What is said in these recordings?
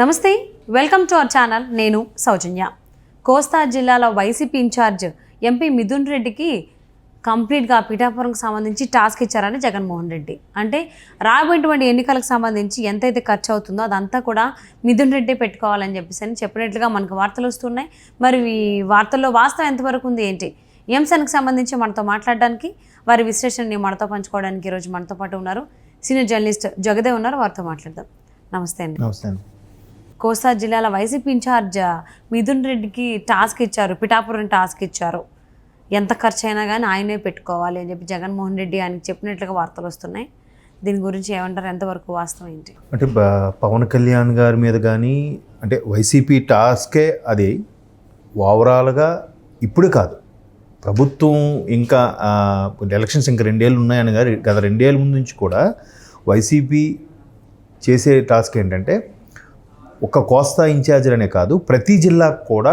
నమస్తే, welcome to our channel. నేను సౌజన్య. కోస్తా జిల్లాలో వైసీపీ ఇన్ఛార్జ్ ఎంపీ మిథున్ రెడ్డికి కంప్లీట్గా పిఠాపురంకి సంబంధించి టాస్క్ ఇచ్చారని జగన్మోహన్ రెడ్డి. అంటే రాబోయేటువంటి ఎన్నికలకు సంబంధించి ఎంతైతే ఖర్చు అవుతుందో అదంతా కూడా మిథున్ రెడ్డి పెట్టుకోవాలని చెప్పినట్లుగా మనకు వార్తలు వస్తున్నాయి. మరి ఈ వార్తల్లో వాస్తవం ఎంతవరకు ఉంది ఏంటి, ఈ అంశానికి సంబంధించి మనతో మాట్లాడడానికి, వారి విశ్లేషణని మనతో పంచుకోవడానికి ఈరోజు మనతో పాటు ఉన్నారు సీనియర్ జర్నలిస్ట్ జగదేవ్ ఉన్నారు. వారితో మాట్లాడదాం. నమస్తే అండి. నమస్తే అండి. కోస్తా జిల్లాల వైసీపీ ఇన్ఛార్జ్ మిథున్ రెడ్డికి టాస్క్ ఇచ్చారు, పిఠాపురం టాస్క్ ఇచ్చారు. ఎంత ఖర్చు అయినా కానీ ఆయనే పెట్టుకోవాలి అని చెప్పి జగన్మోహన్ రెడ్డి ఆయనకి చెప్పినట్లుగా వార్తలు వస్తున్నాయి. దీని గురించి ఏమంటారు, ఎంతవరకు వాస్తవం ఏంటి? అంటే పవన్ కళ్యాణ్ గారి మీద కానీ అంటే వైసీపీ టాస్కే అది ఓవరాల్గా ఇప్పుడు కాదు, ప్రభుత్వం ఇంకా ఎలక్షన్స్ ఇంకా 2 ఏళ్ళు ఉన్నాయని గారు గత 2 ఏళ్ళ ముందు నుంచి కూడా వైసీపీ చేసే టాస్క్ ఏంటంటే ఒక కోస్తా ఇన్ఛార్జీలనే కాదు, ప్రతి జిల్లాకు కూడా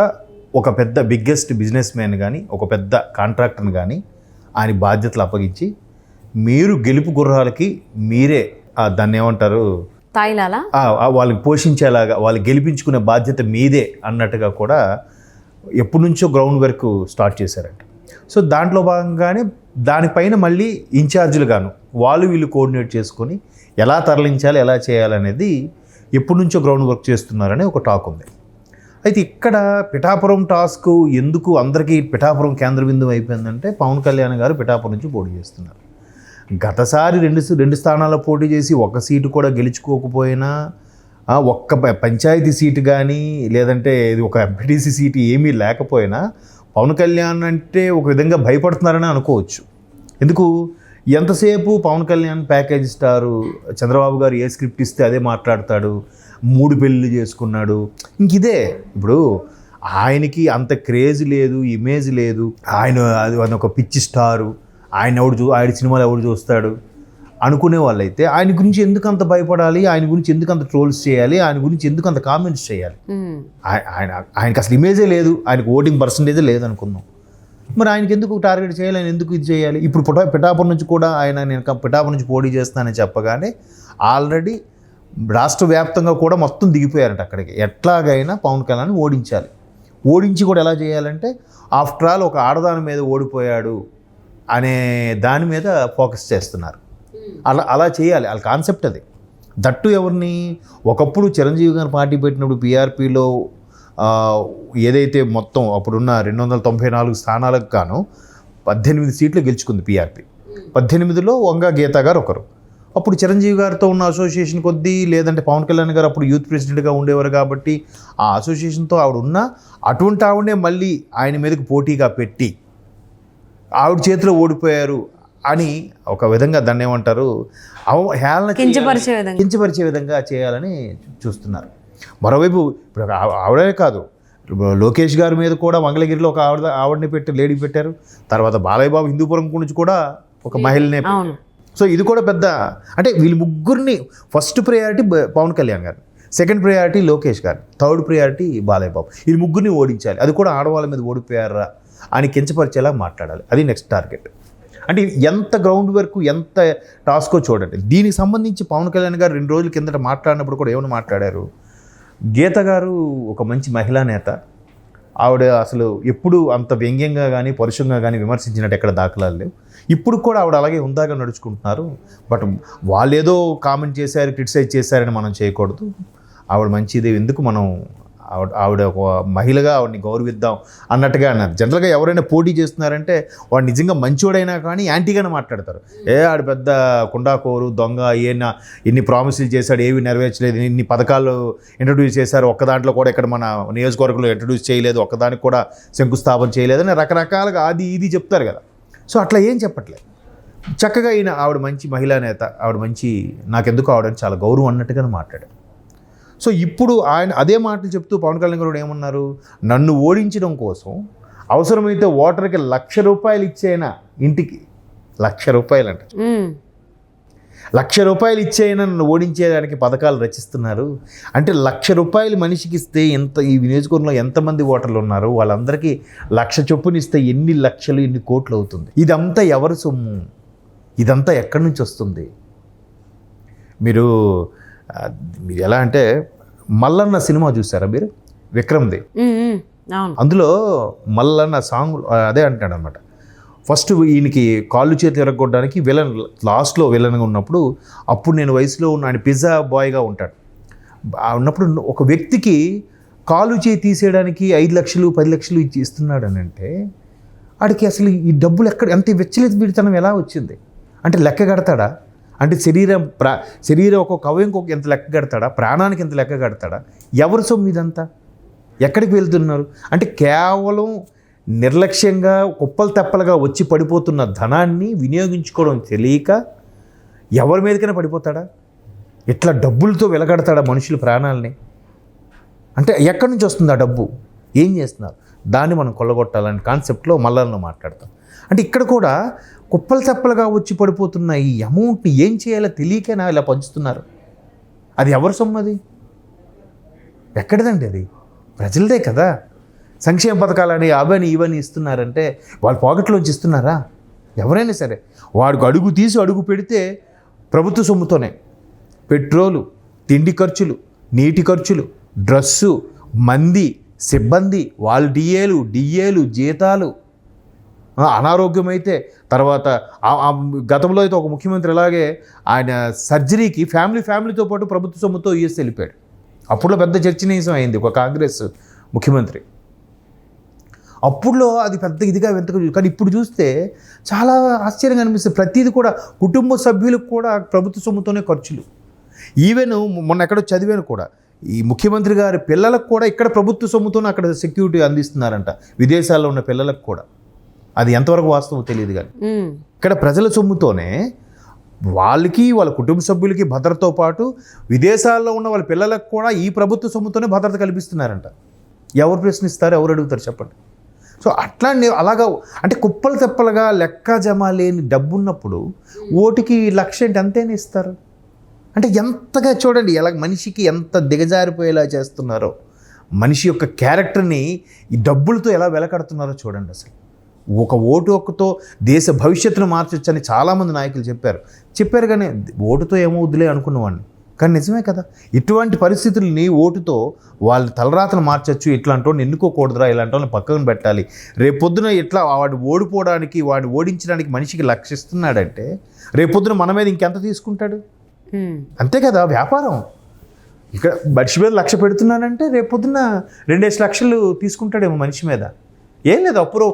ఒక పెద్ద బిగ్గెస్ట్ బిజినెస్ మ్యాన్ కానీ ఒక పెద్ద కాంట్రాక్టర్ని కానీ ఆయన బాధ్యతలు అప్పగించి మీరు గెలుపు గుర్రాలకి మీరే దాన్ని ఏమంటారు తాయిలాలా వాళ్ళకి పోషించేలాగా వాళ్ళు గెలిపించుకునే బాధ్యత మీదే అన్నట్టుగా కూడా ఎప్పటి నుంచో గ్రౌండ్ వర్క్ స్టార్ట్ చేశారంట. సో దాంట్లో భాగంగానే దానిపైన మళ్ళీ ఇన్ఛార్జీలు గాను వాళ్ళు వీళ్ళు కోఆర్డినేట్ చేసుకొని ఎలా తరలించాలి ఎలా చేయాలనేది ఎప్పటి నుంచో గ్రౌండ్ వర్క్ చేస్తున్నారని ఒక టాక్ ఉంది. అయితే ఇక్కడ పిఠాపురం టాస్క్ ఎందుకు అందరికీ పిఠాపురం కేంద్ర బిందువు అయిపోయిందంటే పవన్ కళ్యాణ్ గారు పిఠాపురం నుంచి పోటీ చేస్తున్నారు. గతసారి రెండు స్థానాల్లో పోటీ చేసి ఒక సీటు కూడా గెలుచుకోకపోయినా ఒక్క పంచాయతీ సీటు కానీ లేదంటే ఒక ఎంపీటీసీ సీటు ఏమీ లేకపోయినా పవన్ కళ్యాణ్ అంటే ఒక విధంగా భయపడుతున్నారని అనుకోవచ్చు. ఎందుకు ఎంతసేపు పవన్ కళ్యాణ్ ప్యాకేజ్ స్టారు, చంద్రబాబు గారు ఏ స్క్రిప్ట్ ఇస్తే అదే మాట్లాడతాడు, 3 పెళ్ళిళ్ళు చేసుకున్నాడు, ఇంక ఇదే. ఇప్పుడు ఆయనకి అంత క్రేజ్ లేదు, ఇమేజ్ లేదు, ఆయన ఒక పిచ్చి స్టారు, ఆయన సినిమాలు ఎవడు చూస్తాడు అనుకునే వాళ్ళైతే ఆయన గురించి ఎందుకు అంత భయపడాలి, ఆయన గురించి ఎందుకు అంత ట్రోల్స్ చేయాలి, ఆయన గురించి ఎందుకు అంత కామెంట్స్ చేయాలి? ఆయనకి అసలు ఇమేజే లేదు, ఆయనకు ఓటింగ్ పర్సంటేజే లేదు అనుకుందాం. మరి ఆయనకి ఎందుకు టార్గెట్ చేయాలి, ఆయన ఎందుకు ఇది చేయాలి? ఇప్పుడు పిఠాపురం నుంచి కూడా నేను పిఠాపురం నుంచి పోటీ చేస్తానని చెప్పగానే ఆల్రెడీ రాష్ట్ర వ్యాప్తంగా కూడా మొత్తం దిగిపోయారంట అక్కడికి. ఎట్లాగైనా పవన్ కళ్యాణ్ ఓడించి కూడా ఎలా చేయాలంటే ఆఫ్టర్ ఆల్ ఒక ఆడదాని మీద ఓడిపోయాడు అనే దాని మీద ఫోకస్ చేస్తున్నారు. అలా చేయాలి, వాళ్ళ కాన్సెప్ట్ అది. దట్టు ఎవరిని ఒకప్పుడు చిరంజీవి గారు పార్టీ పెట్టినప్పుడు పీఆర్పీలో ఏదైతే మొత్తం అప్పుడున్న 294 స్థానాలకు గాను 18 సీట్లు గెలుచుకుంది పీఆర్పీ. 18లో వంగ గీత గారు ఒకరు. అప్పుడు చిరంజీవి గారితో ఉన్న అసోసియేషన్ కొద్దీ, లేదంటే పవన్ కళ్యాణ్ గారు అప్పుడు యూత్ ప్రెసిడెంట్గా ఉండేవారు కాబట్టి ఆ అసోసియేషన్తో ఆవిడ ఉన్న అటువంటి ఆవిడనే మళ్ళీ ఆయన మీదకి పోటీగా పెట్టి ఆవిడ చేతిలో ఓడిపోయారు అని ఒక విధంగా దాన్ని ఏమంటారు కించపరిచే విధంగా చేయాలని చూస్తున్నారు. మరోవైపు ఇప్పుడు ఆవిడే కాదు, లోకేష్ గారి మీద కూడా మంగళగిరిలో ఒక ఆవిడని లేడీ పెట్టారు. తర్వాత బాలయ్య బాబు హిందూపురం నుంచి కూడా ఒక మహిళనే. సో ఇది కూడా పెద్ద, అంటే వీళ్ళు ముగ్గురిని ఫస్ట్ ప్రయారిటీ పవన్ కళ్యాణ్ గారు, సెకండ్ ప్రయారిటీ లోకేష్ గారు, థర్డ్ ప్రయారిటీ బాలయ్య బాబు. ఈ ముగ్గురిని ఓడించాలి, అది కూడా ఆడవాళ్ళ మీద ఓడిపోయారా అని కించపరిచేలా మాట్లాడాలి. అది నెక్స్ట్ టార్గెట్. అంటే ఎంత గ్రౌండ్ వర్క్, ఎంత టాస్కో చూడండి. దీనికి సంబంధించి పవన్ కళ్యాణ్ గారు 2 రోజుల కిందట మాట్లాడినప్పుడు కూడా ఏమైనా మాట్లాడారు, గీత గారు ఒక మంచి మహిళా నేత, ఆవిడ అసలు ఎప్పుడు అంత వ్యంగ్యంగా కానీ పరుషంగా కానీ విమర్శించినట్టు ఎక్కడ దాఖలాలు లేవు. ఇప్పుడు కూడా ఆవిడ అలాగే ఉందాగా నడుచుకుంటున్నారు. బట్ వాళ్ళు ఏదో కామెంట్ చేశారు, క్రిటిసైజ్ చేశారని మనం చేయకూడదు. ఆవిడ మంచిది, ఎందుకు మనం ఆవిడ ఒక మహిళగా ఆవిడని గౌరవిద్దాం అన్నట్టుగా అన్నారు. జనరల్గా ఎవరైనా పోటీ చేస్తున్నారంటే వాడు నిజంగా మంచివాడైనా కానీ యాంటీగానే మాట్లాడతారు. ఆడు పెద్ద కుండాకోరు దొంగ, ఎన్ని ప్రామిసులు చేశాడు, ఏవి నెరవేర్చలేదు, ఇన్ని పథకాలు ఇంట్రడ్యూస్ చేశారు, ఒక్క దాంట్లో కూడా ఇక్కడ మన నియోజకవర్గంలో ఇంట్రడ్యూస్ చేయలేదు, ఒక్కదానికి కూడా శంకుస్థాపన చేయలేదని రకరకాలుగా అది ఇది చెప్తారు కదా. సో అట్లా ఏం చెప్పట్లేదు. చక్కగా ఆవిడ మంచి మహిళా నేత, ఆవిడ మంచి, నాకెందుకు ఆవిడని చాలా గౌరవం అన్నట్టుగానే మాట్లాడారు. సో ఇప్పుడు ఆయన అదే మాటలు చెప్తూ పవన్ కళ్యాణ్ గారు ఏమన్నారు, నన్ను ఓడించడం కోసం అవసరమైతే ఓటర్కి ₹1,00,000 ఇచ్చేనా, ఇంటికి ₹1,00,000 అంట, ₹1,00,000 ఇచ్చేనా నన్ను ఓడించేదానికి పథకాలు రచిస్తున్నారు. అంటే ₹1,00,000 మనిషికి ఇస్తే ఈ నియోజకవర్గంలో ఎంతమంది ఓటర్లు ఉన్నారు, వాళ్ళందరికీ 1,00,000 చొప్పున ఇస్తే ఎన్ని లక్షలు ఎన్ని కోట్లు అవుతుంది? ఇదంతా ఎవరి సొమ్ము, ఇదంతా ఎక్కడి నుంచి వస్తుంది? మీరు ఎలా అంటే మల్లన్న సినిమా చూసారా మీరు, విక్రమ్ది? అవును. అందులో మల్లన్న సాంగ్ అదే అంటాడు అనమాట. ఫస్ట్ ఈయనకి కాళ్ళు చేతి ఎరగొట్టడానికి విలన్, లాస్ట్లో విలన్గా ఉన్నప్పుడు, అప్పుడు నేను వయసులో ఉన్న ఆయన పిజ్జా బాయ్గా ఉంటాడు. ఉన్నప్పుడు ఒక వ్యక్తికి కాలు చేయి తీసేయడానికి 5 లక్షలు 10 లక్షలు ఇచ్చి ఇస్తున్నాడు అని అంటే, ఆడికి అసలు ఈ డబ్బులు ఎంత విచ్చలవిడితనం ఎలా వచ్చింది అంటే లెక్క కడతాడా? అంటే శరీరం ఒక్కొక్క అవయంకి ఎంత లెక్క కడతాడా? ప్రాణానికి ఎంత లెక్క కడతాడా? ఎవరి సొమ్ము ఇదంతా? ఎక్కడికి వెళ్తున్నారు? అంటే కేవలం నిర్లక్ష్యంగా కుప్పలు తెప్పలుగా వచ్చి పడిపోతున్న ధనాన్ని వినియోగించుకోవడం తెలియక ఎవరి మీదకైనా పడిపోతాడా? ఇట్లా డబ్బులతో వెలగడతాడా మనుషుల ప్రాణాలని? అంటే ఎక్కడి నుంచి వస్తుంది ఆ డబ్బు? ఏం చేస్తున్నారు? దాన్ని మనం కొల్లగొట్టాలనే కాన్సెప్ట్లో మల్లన్న మాట్లాడతాం. అంటే ఇక్కడ కూడా కుప్పలు తెప్పలుగా వచ్చి పడిపోతున్న ఈ అమౌంట్ని ఏం చేయాలో తెలియకైనా ఇలా పంచుతున్నారు. అది ఎవరి సొమ్ము? అది ఎక్కడిదండి? అది ప్రజలదే కదా. సంక్షేమ పథకాలని అవని ఇవని ఇస్తున్నారంటే వాళ్ళ పాకెట్లోంచి ఇస్తున్నారా? ఎవరైనా సరే వాడికి అడుగు తీసి అడుగు పెడితే ప్రభుత్వ సొమ్ముతోనే పెట్రోలు, తిండి ఖర్చులు, నీటి ఖర్చులు, డ్రస్సు, మంది, సిబ్బంది, వాళ్ళ డిఏలు, జీతాలు, అనారోగ్యం అయితే తర్వాత గతంలో అయితే ఒక ముఖ్యమంత్రి ఇలాగే ఆయన సర్జరీకి ఫ్యామిలీతో పాటు ప్రభుత్వ సొమ్ముతో యూఎస్ వెళ్ళిపోయాడు. అప్పుడులో పెద్ద చర్చనీయం అయింది ఒక కాంగ్రెస్ ముఖ్యమంత్రి. అప్పుడులో అది పెద్ద ఇదిగా వెంతకు, కానీ ఇప్పుడు చూస్తే చాలా ఆశ్చర్యంగా అనిపిస్తుంది. ప్రతిదీ కూడా కుటుంబ సభ్యులకు కూడా ప్రభుత్వ సొమ్ముతోనే ఖర్చులు. ఈవెన్ మొన్న ఎక్కడో చదివాను కూడా, ఈ ముఖ్యమంత్రి గారి పిల్లలకు కూడా ఇక్కడ ప్రభుత్వ సొమ్ముతోనే అక్కడ సెక్యూరిటీ అందిస్తున్నారంట, విదేశాల్లో ఉన్న పిల్లలకు కూడా. అది ఎంతవరకు వాస్తవం తెలియదు, కానీ ఇక్కడ ప్రజల సొమ్ముతోనే వాళ్ళకి వాళ్ళ కుటుంబ సభ్యులకి భద్రతతో పాటు విదేశాల్లో ఉన్న వాళ్ళ పిల్లలకు కూడా ఈ ప్రభుత్వ సొమ్ముతోనే భద్రత కల్పిస్తున్నారంట. ఎవరు ప్రశ్నిస్తారు? ఎవరు అడుగుతారు చెప్పండి? సో అట్లా అలాగా అంటే కుప్పలు తెప్పలుగా లెక్క జమ లేని డబ్బు ఉన్నప్పుడు ఓటుకి లక్ష అంటే అంతేనే ఇస్తారు. అంటే ఎంతగా చూడండి ఎలా మనిషికి ఎంత దిగజారిపోయేలా చేస్తున్నారో, మనిషి యొక్క క్యారెక్టర్ని ఈ డబ్బులతో ఎలా వెలకడుతున్నారో చూడండి. అసలు ఒక ఓటు ఒక్కతో దేశ భవిష్యత్తును మార్చొచ్చని చాలామంది నాయకులు చెప్పారు కానీ ఓటుతో ఏమవుద్దులే అనుకున్నవాడిని. కానీ నిజమే కదా, ఇటువంటి పరిస్థితుల్ని ఓటుతో వాళ్ళ తలరాతను మార్చచ్చు. ఇట్లాంటి వాడిని ఎన్నుకోకూడదురా, ఇలాంటి వాళ్ళని పక్కన పెట్టాలి. రేపొద్దున ఇట్లా వాడు ఓడిపోవడానికి, వాడిని ఓడించడానికి మనిషికి లక్షిస్తున్నాడంటే రేపొద్దున మన మీద ఇంకెంత తీసుకుంటాడు? అంతే కదా వ్యాపారం. ఇక్కడ మనిషి మీద 1,00,000 పెడుతున్నానంటే రేపొద్దున 2 లక్షలు తీసుకుంటాడేమో మనిషి మీద. ఏం లేదు, అప్పుడు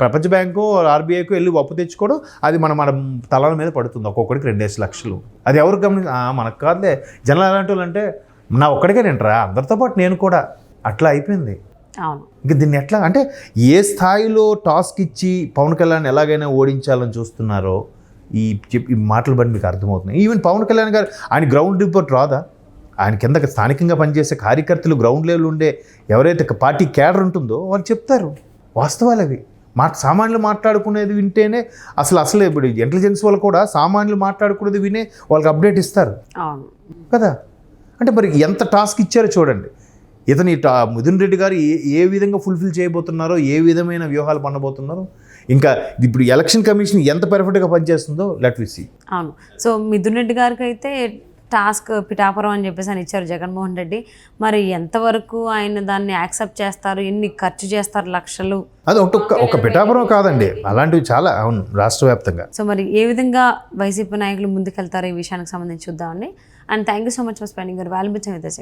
ప్రపంచ బ్యాంకు ఆర్బీఐకు వెళ్ళి అప్పు తెచ్చుకోవడం, అది మన తలాల మీద పడుతుంది. ఒక్కొక్కడికి 2 లక్షలు. అది ఎవరు మనకు కాదులే. జనాలు ఎలాంటి వాళ్ళు అంటే నా ఒక్కడికే నేంటరా, అందరితో పాటు నేను కూడా, అట్లా అయిపోయింది. ఇంకా దీన్ని ఎట్లా అంటే ఏ స్థాయిలో టాస్క్ ఇచ్చి పవన్ కళ్యాణ్ ఎలాగైనా ఓడించాలని చూస్తున్నారో ఈ మాటలు బట్టి మీకు అర్థమవుతున్నాయి. ఈవెన్ పవన్ కళ్యాణ్ గారు ఆయన గ్రౌండ్ రిపోర్ట్ రాదా? ఆయన కింద స్థానికంగా పనిచేసే కార్యకర్తలు, గ్రౌండ్ లెవెల్ ఉండే ఎవరైతే పార్టీ క్యాడర్ ఉంటుందో వాళ్ళు చెప్తారు వాస్తవాలు అవి. సామాన్యులు మాట్లాడుకునేది వింటేనే అసలు ఇప్పుడు ఇంటెలిజెన్స్ వాళ్ళు కూడా సామాన్యులు మాట్లాడుకునేది వినే వాళ్ళకి అప్డేట్ ఇస్తారు కదా. అంటే మరి ఎంత టాస్క్ ఇచ్చారో చూడండి. ఇతని మిథున్ రెడ్డి గారు ఏ విధంగా ఫుల్ఫిల్ చేయబోతున్నారో, ఏ విధమైన వ్యూహాలు పనబోతున్నారో, ఇంకా ఇప్పుడు ఎలక్షన్ కమిషన్ ఎంత పర్ఫెక్ట్గా పనిచేస్తుందో లెట్ వి సీ. అవును. సో మిథున్ రెడ్డి గారికి అయితే టాస్క్ పిఠాపురం అని చెప్పేసి అని ఇచ్చారు జగన్మోహన్ రెడ్డి. మరి ఎంతవరకు ఆయన దాన్ని యాక్సెప్ట్ చేస్తారు? ఎన్ని ఖర్చు చేస్తారు లక్షలు? అది ఒక పిఠాపురం కాదండి, అలాంటివి చాలా. అవును, రాష్ట్ర వ్యాప్తంగా. సో మరి ఏ విధంగా వైసీపీ నాయకులు ముందుకెళ్తారు ఈ విషయానికి సంబంధించి చూద్దామండి. And thank you so much for spending your valuable time with us.